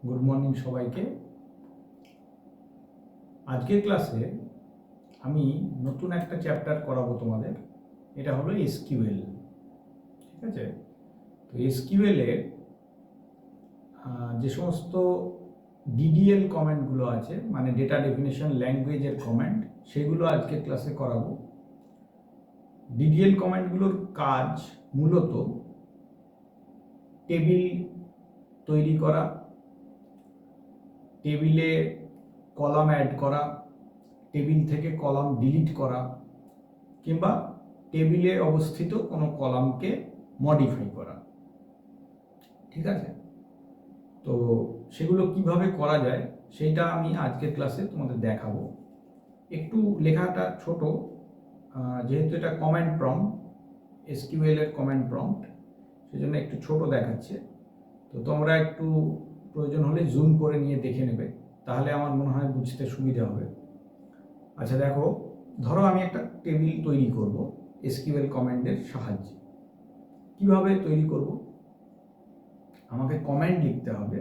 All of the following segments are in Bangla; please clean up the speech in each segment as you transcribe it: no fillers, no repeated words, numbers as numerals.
গুড মর্নিং সবাইকে। আজকের ক্লাসে আমি নতুন একটা চ্যাপ্টার করাবো তোমাদের। এটা হলো এসকিউএল। ঠিক আছে, তো এসকিউএলে যে সমস্ত ডিডিএল কমেন্টগুলো আছে, মানে ডেটা ডেফিনেশন ল্যাঙ্গুয়েজের কমেন্ট, সেগুলো আজকের ক্লাসে করাবো। ডিডিএল কমেন্টগুলোর কাজ মূলত টেবিল তৈরি করা, টেবিলে কলাম অ্যাড করা, টেবিল থেকে কলাম ডিলিট করা, কিংবা টেবিলে অবস্থিত কোনো কলামকে মডিফাই করা। ঠিক আছে, তো সেগুলো কিভাবে করা যায় সেটা আমি আজকের ক্লাসে তোমাদের দেখাবো। একটু লেখাটা ছোট, যেহেতু এটা কমান্ড প্রম্পট, এসকিউএল এর কমান্ড প্রম্পট, সেজন্য একটু ছোট দেখাচ্ছে। তো তোমরা একটু প্রয়োজন হলে জুম করে নিয়ে দেখে নেবে, তাহলে আমার মনে হয় বুঝতে সুবিধা হবে। আচ্ছা দেখো, ধরো আমি একটা টেবিল তৈরি করব এসকিউএল কমান্ডের সাহায্যে। কিভাবে তৈরি করব? আমাকে কমান্ড লিখতে হবে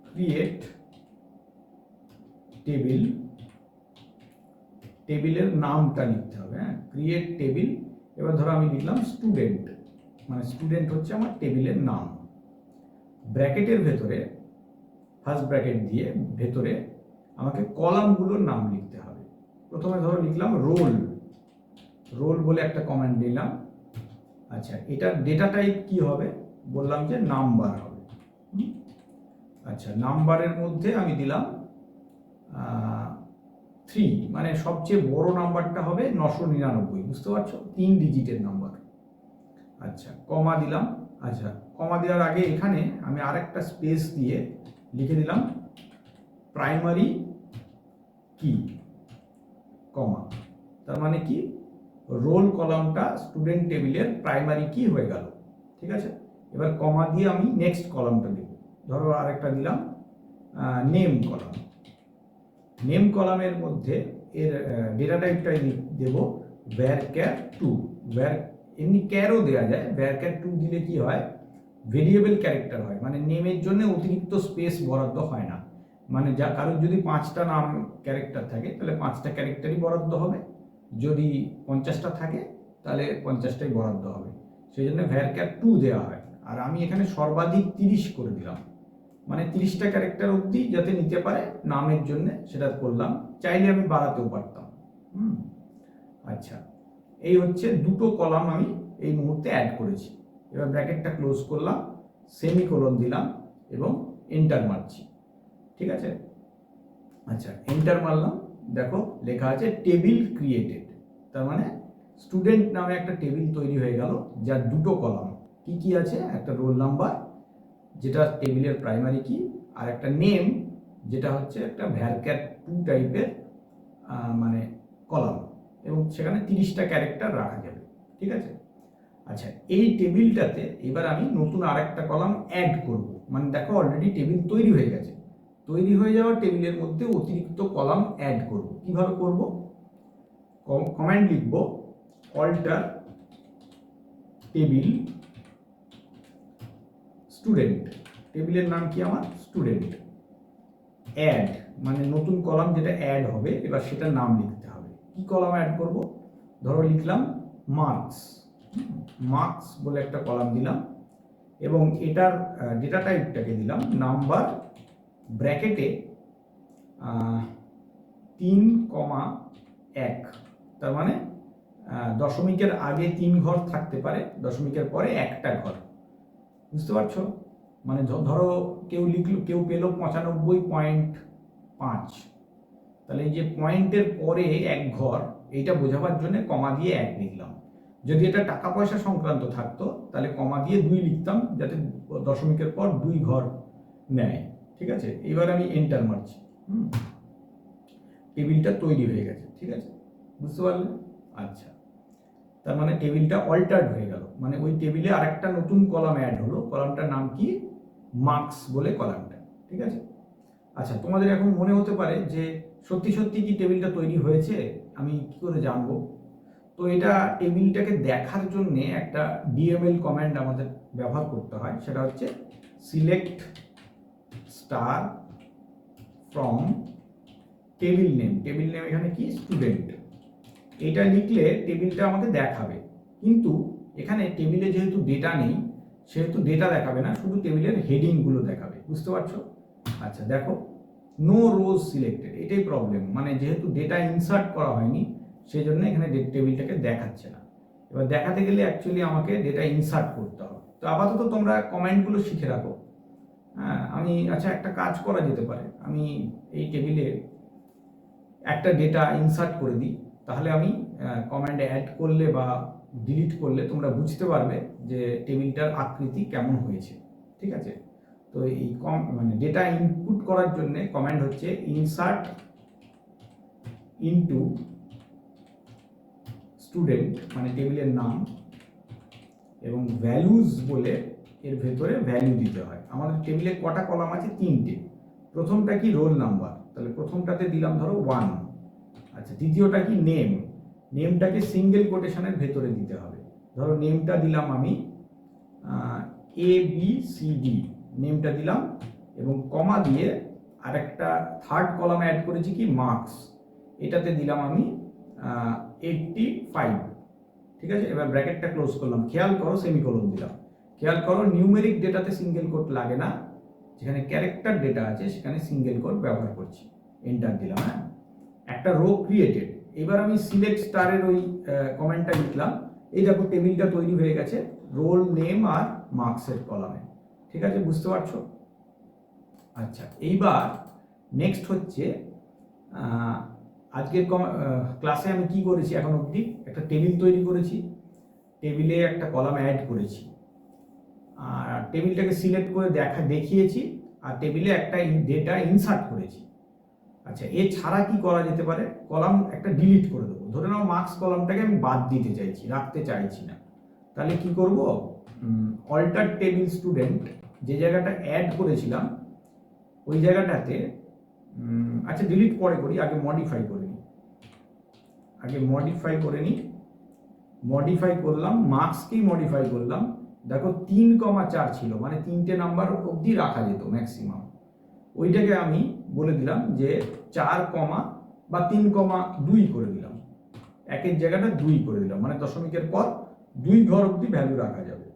ক্রিয়েট টেবিল, টেবিলের নামটা লিখতে হবে। হ্যাঁ, ক্রিয়েট টেবিল। এবার ধরো আমি লিখলাম স্টুডেন্ট, মানে স্টুডেন্ট হচ্ছে আমার টেবিলের নাম। ব্র্যাকেটের ভেতরে, ফার্স্ট ব্র্যাকেট দিয়ে ভেতরে আমাকে কলামগুলোর নাম লিখতে হবে। প্রথমে ধরো লিখলাম রোল, রোল বলে একটা কমান্ড দিলাম। আচ্ছা, এটার ডেটা টাইপ কি হবে? বললাম যে নাম্বার হবে। আচ্ছা, নাম্বারের মধ্যে আমি দিলাম 3, মানে সবচেয়ে বড় নাম্বারটা হবে 999, বুঝতে পারছো? 3 ডিজিটের নাম্বার। আচ্ছা, কমা দিলাম। আচ্ছা, কমা দেওয়ার আগে এখানে আমি আরেকটা স্পেস দিয়ে লিখে দিলাম প্রাইমারি কি, কমা। তার মানে কি, রোল কলামটা স্টুডেন্ট টেবিলের প্রাইমারি কি হয়ে গেল। ঠিক আছে, এবার কমা দিয়ে আমি নেক্সট কলামটা দেব। ধরো আরেকটা দিলাম নেম কলাম। নেম কলামের মধ্যে এর ডেটা টাইপটাই দেব varchar2। এমনি ক্যারও দেওয়া যায়, varchar2 দিলে কি হয়, ভেরিয়েবল ক্যারেক্টার হয়, মানে নেমের জন্য অতিরিক্ত স্পেস বরাদ্দ হয় না। মানে যা কারোর যদি 5টা নাম ক্যারেক্টার থাকে তাহলে 5টা ক্যারেক্টারই বরাদ্দ হবে, যদি 50টা থাকে তাহলে 50টাই বরাদ্দ হবে। সেই জন্য varchar2 দেওয়া হয়। আর আমি এখানে সর্বাধিক 30 করে দিলাম, মানে 30টা ক্যারেক্টার অবধি যাতে নিতে পারে নামের জন্য, সেটা করলাম। চাইলে আমি বাড়াতেও পারতাম। আচ্ছা, এই হচ্ছে দুটো কলাম আমি এই মুহূর্তে অ্যাড করেছি। এবার ব্র্যাকেটটা ক্লোজ করলাম, সেমিকোলন দিলাম এবং এন্টার মারছি। ঠিক আছে, আচ্ছা এন্টার মারলাম। দেখো লেখা আছে টেবিল ক্রিয়েটেড, তার মানে স্টুডেন্ট নামে একটা টেবিল তৈরি হয়ে গেল, যার দুটো কলাম কি কি আছে, একটা রোল নাম্বার যেটা টেবিলের প্রাইমারি কি, আর একটা নেম যেটা হচ্ছে একটা varchar2 টাইপের মানে কলাম, এবং সেখানে 30টা ক্যারেক্টার রাখা যাবে। ঠিক আছে, আচ্ছা এই টেবিলটাতে এবার আমি নতুন আরেকটা কলাম অ্যাড করব। মানে দেখো অলরেডি টেবিল তৈরি হয়ে গেছে, তৈরি হয়ে যাওয়া টেবিলের মধ্যে অতিরিক্ত কলাম অ্যাড করব। কিভাবে করব? কমান্ড লিখব অল্টার টেবিল স্টুডেন্ট, টেবিলের নাম কি আমার স্টুডেন্ট, অ্যাড মানে নতুন কলাম যেটা অ্যাড হবে, এবার সেটার নাম লিখতে হবে। কি কলাম অ্যাড করব? ধরো লিখলাম মার্কস, মার্কস বলে একটা কলাম দিলাম, এবং এটার ডেটা টাইপটাকে দিলাম নাম্বার, ব্র্যাকেটে 3,1, তার মানে দশমিকের আগে 3 ঘর থাকতে পারে, দশমিকের পরে একটা ঘর। বুঝতে পারছো? মানে ধরো কেউ লিখলো, কেউ পেলো 95.5, তাহলে এই যে পয়েন্টের পরে এক ঘর, এইটা বোঝাবার জন্য কমা দিয়ে 1 লিখলাম। যদি এটা টাকা পয়সা সংক্রান্ত থাকতো তাহলে কমা দিয়ে 2 লিখতাম, যাতে দশমিকের পর 2 ঘর নেয়। ঠিক আছে, এবার আমি এন্টার মারছি। টেবিলটা তৈরি হয়ে গেছে। ঠিক আছে, বুঝতে পারলে? আচ্ছা, তার মানে টেবিলটা অল্টার্ড হয়ে গেল, মানে ওই টেবিলে আরেকটা নতুন কলাম অ্যাড হলো, কলামটার নাম কি, মার্কস বলে কলামটা। ঠিক আছে, আচ্ছা তোমাদের এখন মনে হতে পারে যে সত্যি সত্যি কি টেবিলটা তৈরি হয়েছে, আমি কি করে জানবো? তো এটা টেবিলটাকে দেখার জন্যে একটা ডিএমএল কমান্ড আমাদের ব্যবহার করতে হয়, সেটা হচ্ছে select star from table name. Table name এখানে কি, স্টুডেন্ট। এটা লিখলে টেবিলটা আমাকে দেখাবে, কিন্তু এখানে টেবিলে যেহেতু ডেটা নেই সেহেতু ডেটা দেখাবে না, শুধু টেবিলের হেডিংগুলো দেখাবে। বুঝতে পারছো? আচ্ছা দেখো, নো রোজ সিলেক্টেড, এটাই প্রবলেম, মানে যেহেতু ডেটা ইনসার্ট করা হয়নি সেই জন্য এখানে টেবিলটাকে দেখাচ্ছে না। এবার দেখাতে গেলে অ্যাকচুয়ালি আমাকে ডেটা ইনসার্ট করতে হবে। তো আপাতত তোমরা কমেন্টগুলো শিখে রাখো। হ্যাঁ, আমি আচ্ছা একটা কাজ করা যেতে পারে, আমি এই টেবিলে একটা ডেটা ইনসার্ট করে দিই, তাহলে আমি কমান্ড অ্যাড করলে বা ডিলিট করলে তোমরা বুঝতে পারবে যে টেবিলটার আকৃতি কেমন হয়েছে। ঠিক আছে? তো এই মানে ডেটা ইনপুট করার জন্য কমান্ড হচ্ছে ইনসার্ট ইনটু স্টুডেন্ট, মানে টেবিলের নাম, এবং ভ্যালুজ বলে এর ভেতরে ভ্যালু দিতে হয়। আমাদের টেবিলে কটা কলাম আছে, 3টে। প্রথমটা কি, রোল নাম্বার, তাহলে প্রথমটাতে দিলাম ধরো 1। আচ্ছা, দ্বিতীয়টা কি, নেম। নেমটাকে সিঙ্গেল কোটেশনের ভেতরে দিতে হবে। ধরো নেমটা দিলাম আমি ABCD, নেমটা দিলাম, এবং কমা দিয়ে আরেকটা থার্ড কলামে অ্যাড করেছি কি, মার্কস, এটাতে দিলাম আমি 85। ঠিক আছে? এবার ব্র্যাকেটটা ক্লোজ করলাম, খেয়াল করো সেমিকোলন দিলাম। খেয়াল করো নিউমেরিক ডেটাতে সিঙ্গেল কোট লাগে না, যেখানে ক্যারেক্টার ডেটা আছে সেখানে সিঙ্গেল কোট ব্যবহার করছি। এন্টার দিলাম। হ্যাঁ, একটা রো ক্রিয়েটেড। এবার আমি সিলেক্ট স্টারের ওই কমেন্টটা লিখলাম, এই দেখো টেবিলটা তৈরি হয়ে গেছে রোল নেম আর মার্কসের কলামে। ঠিক আছে, বুঝতে পারছো? আচ্ছা, এইবার নেক্সট হচ্ছে আজকের ক্লাসে আমি কি করেছি, এখন অবধি একটা টেবিল তৈরি করেছি, টেবিলে একটা কলাম অ্যাড করেছি, আর টেবিলটাকে সিলেক্ট করে দেখিয়েছি, আর টেবিলে একটা ডেটা ইনসার্ট করেছি। আচ্ছা, এছাড়া কি করা যেতে পারে, কলাম একটা ডিলিট করে দেবো। ধরে নাও মার্কস কলামটাকে আমি বাদ দিতে চাইছি, রাখতে চাইছি না, তাহলে কি করব, অল্টার টেবিল স্টুডেন্ট, যে জায়গাটা অ্যাড করেছিলাম ওই জায়গাটাতে, আচ্ছা ডিলিট পরে করি, আগে মডিফাই করে নিই। মডিফাই করলাম, মার্কসকেই মডিফাই করলাম। দেখো 3,4 ছিল, মানে 3টে নাম্বার অবধি রাখা যেত ম্যাক্সিমাম। ওইটাকে আমি বলে দিলাম যে 4, বা 3,2 করে দিলাম, একের জায়গাটা 2 করে দিলাম, মানে দশমিকের পর 2 ঘর অবধি ভ্যালু রাখা যাবে।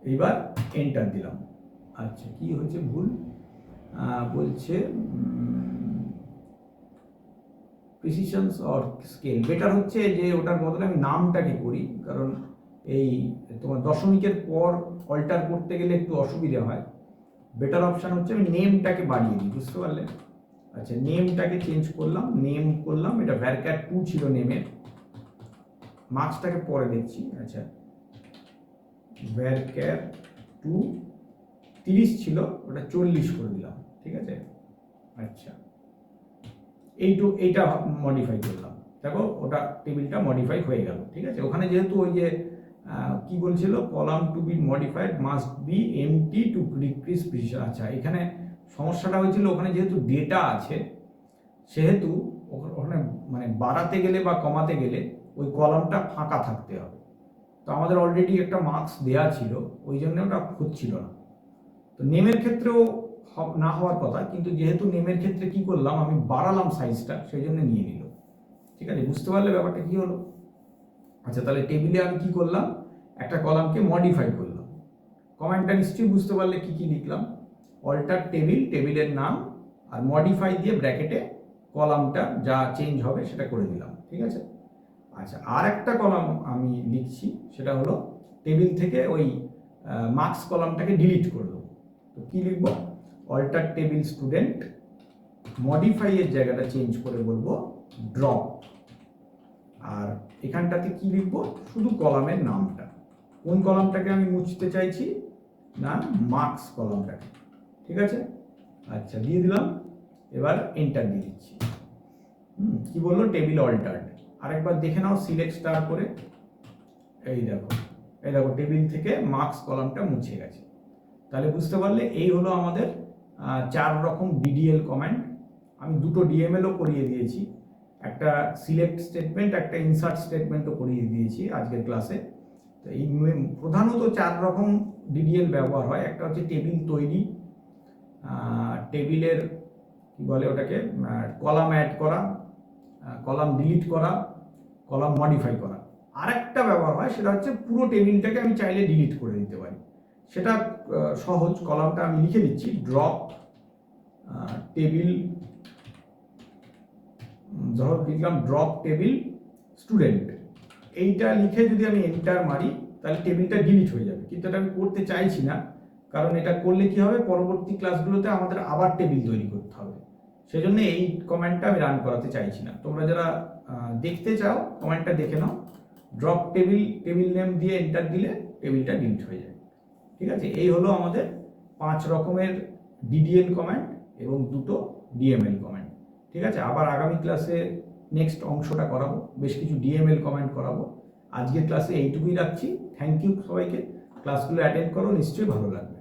এইবার এন্টার দিলাম। আচ্ছা, কি হয়েছে ভুল, বলছে প্রিসিশনস অর স্কেল। বেটার হচ্ছে যে ওটার বদলে আমি নামটাকে করি, কারণ এই তোমার দশমিকের পর অল্টার করতে গেলে একটু অসুবিধা হয়। বেটার অপশান হচ্ছে আমি নেমটাকে বাড়িয়ে দিই। বুঝতে পারলে? আচ্ছা, নেমটাকে চেঞ্জ করলাম, নেম করলাম, এটা ভ্যারক্যার 2 ছিল নেমের, মার্কসটাকে পরে দেখছি। আচ্ছা, ভ্যারক্যার 2 30 ছিল, ওটা 40 করে দিলাম। ঠিক আছে? আচ্ছা, এইটা মডিফাই করলাম, দেখো ওটা টেবিলটা মডিফাই হয়ে গেল। ঠিক আছে? ওখানে যেহেতু ওই যে কি বলছিল, column to be modified must be empty to decrease precision. আচ্ছা, এখানে সমস্যাটা হয়েছিল, ওখানে যেহেতু ডেটা আছে সেহেতু ওখানে মানে বাড়াতে গেলে বা কমাতে গেলে ওই কলামটা ফাঁকা থাকতে হবে। তো আমাদের অলরেডি একটা মার্কস দেওয়া ছিল, ওই জন্য ওটা হচ্ছিল না। তো নেমের ক্ষেত্রেও না হওয়ার কথা, কিন্তু যেহেতু নেমের ক্ষেত্রে কি করলাম, আমি বাড়ালাম সাইজটা, সেই জন্য নিয়ে নিল। ঠিক আছে, বুঝতে পারলে ব্যাপারটা কি হলো? আচ্ছা, তাহলে টেবিলে আমি কি করলাম, একটা কলামকে মডিফাই করলাম। কমেন্টটা নিশ্চয়ই বুঝতে পারলে কি কি লিখলাম, অল্টার টেবিল, টেবিলের নাম, আর মডিফাই দিয়ে ব্র্যাকেটে কলামটা যা চেঞ্জ হবে সেটা করে দিলাম। ঠিক আছে? আচ্ছা, আর একটা কলাম আমি লিখছি, সেটা হলো টেবিল থেকে ওই মার্কস কলামটাকে ডিলিট করে দেবো। তো কি লিখবো, অল্টার টেবিল স্টুডেন্ট, মডিফাই এর জায়গাটা চেঞ্জ করে বলবো ড্রপ, আর এখানটাতে কি লিখবো, শুধু কলামের নামটা। কোন কলামটাকে আমি মুছতে চাইছি, না মার্কস কলামটাকে। ঠিক আছে? আচ্ছা, দিয়ে দিলাম, এবার এন্টার দিয়ে দিচ্ছি। কি বললো, টেবিল অল্টার্ড। আরেকবার দেখে নাও সিলেক্ট স্টার করে, এই দেখো টেবিল থেকে মার্কস কলামটা মুছে গেছে। তাহলে বুঝতে পারলে এই হলো আমাদের 4 রকম ডিডিএল কমান্ড। আমি 2টো ডিএমএলও করিয়ে দিয়েছি। একটা সিলেক্ট স্টেটমেন্ট, একটা ইনসার্ট স্টেটমেন্টও করিয়ে দিয়েছি আজকের ক্লাসে। তো এই প্রধানত 4 রকম ডিডিএল ব্যবহার হয়। একটা হচ্ছে টেবিল তৈরি, টেবিলের কি বলে ওটাকে, কলাম অ্যাড করা, কলাম ডিলিট করা, কলাম মডিফাই করা। আরেকটা ব্যবহার হয়, সেটা হচ্ছে পুরো টেবিলটাকে আমি চাইলে ডিলিট করে দিতে পারি। সেটা সহজ, কলামটা আমি লিখে দিচ্ছি, ড্রপ টেবিল, ধরো লিখলাম ড্রপ টেবিল স্টুডেন্ট। এইটা লিখে যদি আমি এন্টার মারি তাহলে টেবিলটা ডিলিট হয়ে যাবে, কিন্তু এটা আমি করতে চাইছি না, কারণ এটা করলে কি হবে, পরবর্তী ক্লাসগুলোতে আমাদের আবার টেবিল তৈরি করতে হবে। সেই জন্য এই কমেন্টটা আমি রান করাতে চাইছি না। তোমরা যারা দেখতে চাও কমেন্টটা দেখে নাও, ড্রপ টেবিল, টেবিল নেম দিয়ে এন্টার দিলে টেবিলটা ডিলিট হয়ে যাবে। ঠিক আছে, এই হলো আমাদের 5 রকমের ডিডিএল কমেন্ট এবং 2টো ডিএমএল কমেন্ট। ঠিক আছে, আবার আগামী ক্লাসে নেক্সট অংশটা করাবো, বেশ কিছু ডিএমএল কমেন্ট করাবো। আজকের ক্লাসে এইটুকুই রাখছি। থ্যাংক ইউ সবাইকে, ক্লাসগুলো অ্যাটেন্ড করো, নিশ্চয়ই ভালো লাগবে।